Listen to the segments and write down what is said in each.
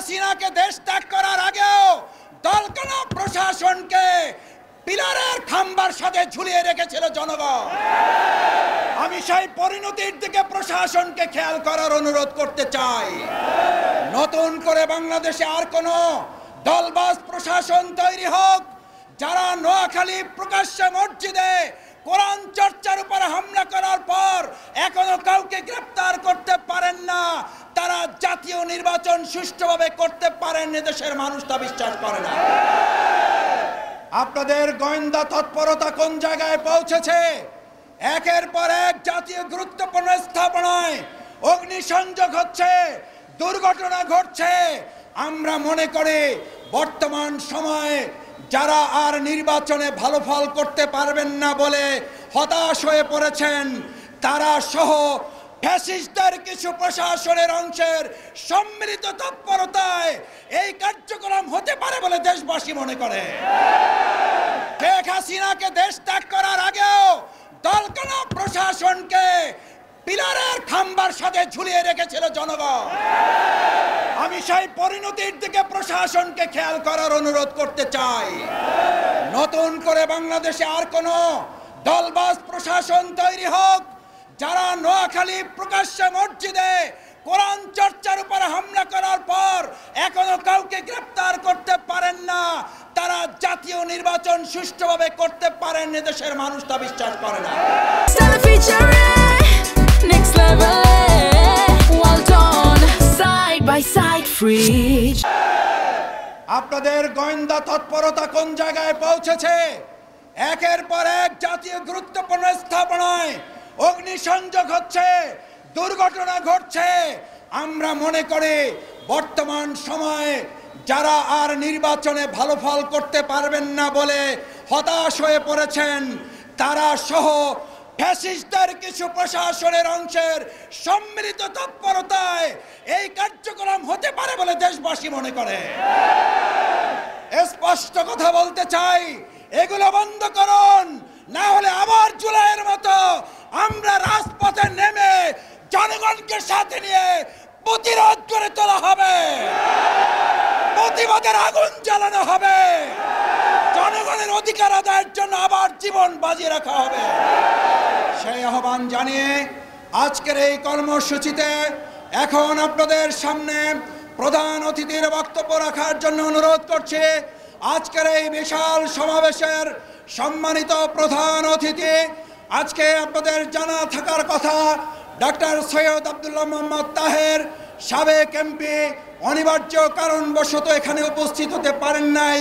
হাসিনাকে দেশ ত্যাগ করার আগেও দলকানা প্রশাসনকে পিলারের খাম্বার সাথে ঝুলিয়ে রেখেছিল জনগণ। আমি সেই পরিণতির দিকে প্রশাসনকে খেয়াল করার অনুরোধ করতে চাই। নতুন করে বাংলাদেশে আর কোনো দলবাজ প্রশাসন তৈরি হোক, যারা নোয়াখালী প্রকাশ্যে মসজিদে কোরআন চর্চার উপর হামলা করার পর এখনো কাউকে গ্রেফতার করতে পারেন না, তারা জাতীয় নির্বাচন সুষ্ঠুভাবে করতে পারেন দেশের মানুষ তা বিশ্বাস করে না। আপনাদের গোয়েন্দা তৎপরতা কোন জায়গায় পৌঁছেছে? একের পর এক জাতীয় গুরুত্বপূর্ণ স্থাপনায় অগ্নিসংযোগ হচ্ছে, দুর্ঘটনা ঘটছে। আমরা মনে করি বর্তমান সময়ে যারা আর নির্বাচনে ভালো ফল করতে পারবেন না বলে হতাশ হয়ে পড়েছেন, তারা সহ ফ্যাসিস্টদের কিছু প্রশাসনের অংশের সম্মিলিত তৎপরতায় এই কার্যক্রম হতে পারে বলে দেশবাসী মনে করে। শেখ হাসিনাকে দেশ ত্যাগ করার আগেও দলকানা প্রশাসনকে পিলারের খাম্বার সাথে ঝুলিয়ে রেখেছিল জনগণ। আমি সেই পরিণতির দিকে প্রশাসনকে খেয়াল করার অনুরোধ করতে চাই। নতুন করে বাংলাদেশে আর কোনো দলবাজ প্রশাসন তৈরি হোক, যারা নোয়াখালী প্রকাশ্যে মসজিদে কোরআন চর্চার উপর হামলা করার পর এখনো কাউকে গ্রেফতার করতে পারেন না, তারা জাতীয় নির্বাচন সুষ্ঠুভাবে করতে পারেন দেশের মানুষ তা বিশ্বাস করে না। আপনাদের গোয়েন্দা তৎপরতা কোন জায়গায় পৌঁছেছে? একের পর এক জাতীয় গুরুত্বপূর্ণ স্থাপনায় অগ্নিসংযোগ হচ্ছে, দুর্ঘটনা ঘটছে। আমরা মনে করি বর্তমান সময়ে যারা আর নির্বাচনে ভালো ফল করতে পারবেন না বলে হতাশ হয়ে পড়েছেন, তারা সহ ফ্যাসিস্টদের কিছু প্রশাসনের অংশের সম্মিলিত তৎপরতায় এই কার্যক্রম হতে পারে বলে দেশবাসী মনে করে। স্পষ্ট কথা বলতে চাই, এগুলো বন্ধ করুন, না হলে আবার জুলাইয়ের মতো আমরা রাজপথে নেমে জনগণকে সাথে নিয়ে প্রতিরোধ করে তোলা হবে, প্রতিবাদের আগুন জ্বালানো হবে, জনগণের অধিকার আদায়ের জন্য আবার জীবন বাজি রাখা হবে। সেই আহ্বান জানিয়ে আজকের এই কর্মসূচিতে এখন আপনাদের সামনে প্রধান অতিথির বক্তব্য রাখার জন্য অনুরোধ করছি। আজকের এই বিশাল সমাবেশের সম্মানিত প্রধান অতিথি, আজকে আপনাদের জানা থাকার কথা ডক্টর সৈয়দ আব্দুল্লাহ মোহাম্মদ তাহের, সাবেক এমপি, অনিবার্য কারণবশত এখানে উপস্থিত হতে পারেন নাই।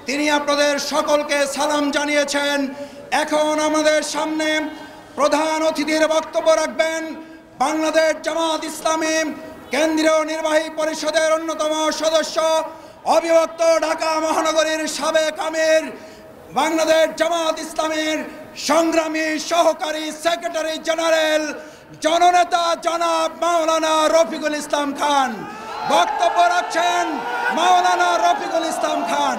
তিনি আপনাদের সকলকে সালাম জানিয়েছেন। এখন আমাদের সামনে প্রধান অতিথির বক্তব্য রাখবেন বাংলাদেশ জামাত ইসলামী কেন্দ্রীয় নির্বাহী পরিষদের অন্যতম সদস্য, অবিভক্ত ঢাকা মহানগরীর সাবেক আমির, বাংলাদেশ জামাত ইসলামীর সংগ্রামী সহকারী সেক্রেটারি জেনারেল, জননেতা জনাব মাওলানা রফিকুল ইসলাম খান। বক্তব্য রাখছেন মাওলানা রফিকুল ইসলাম খান।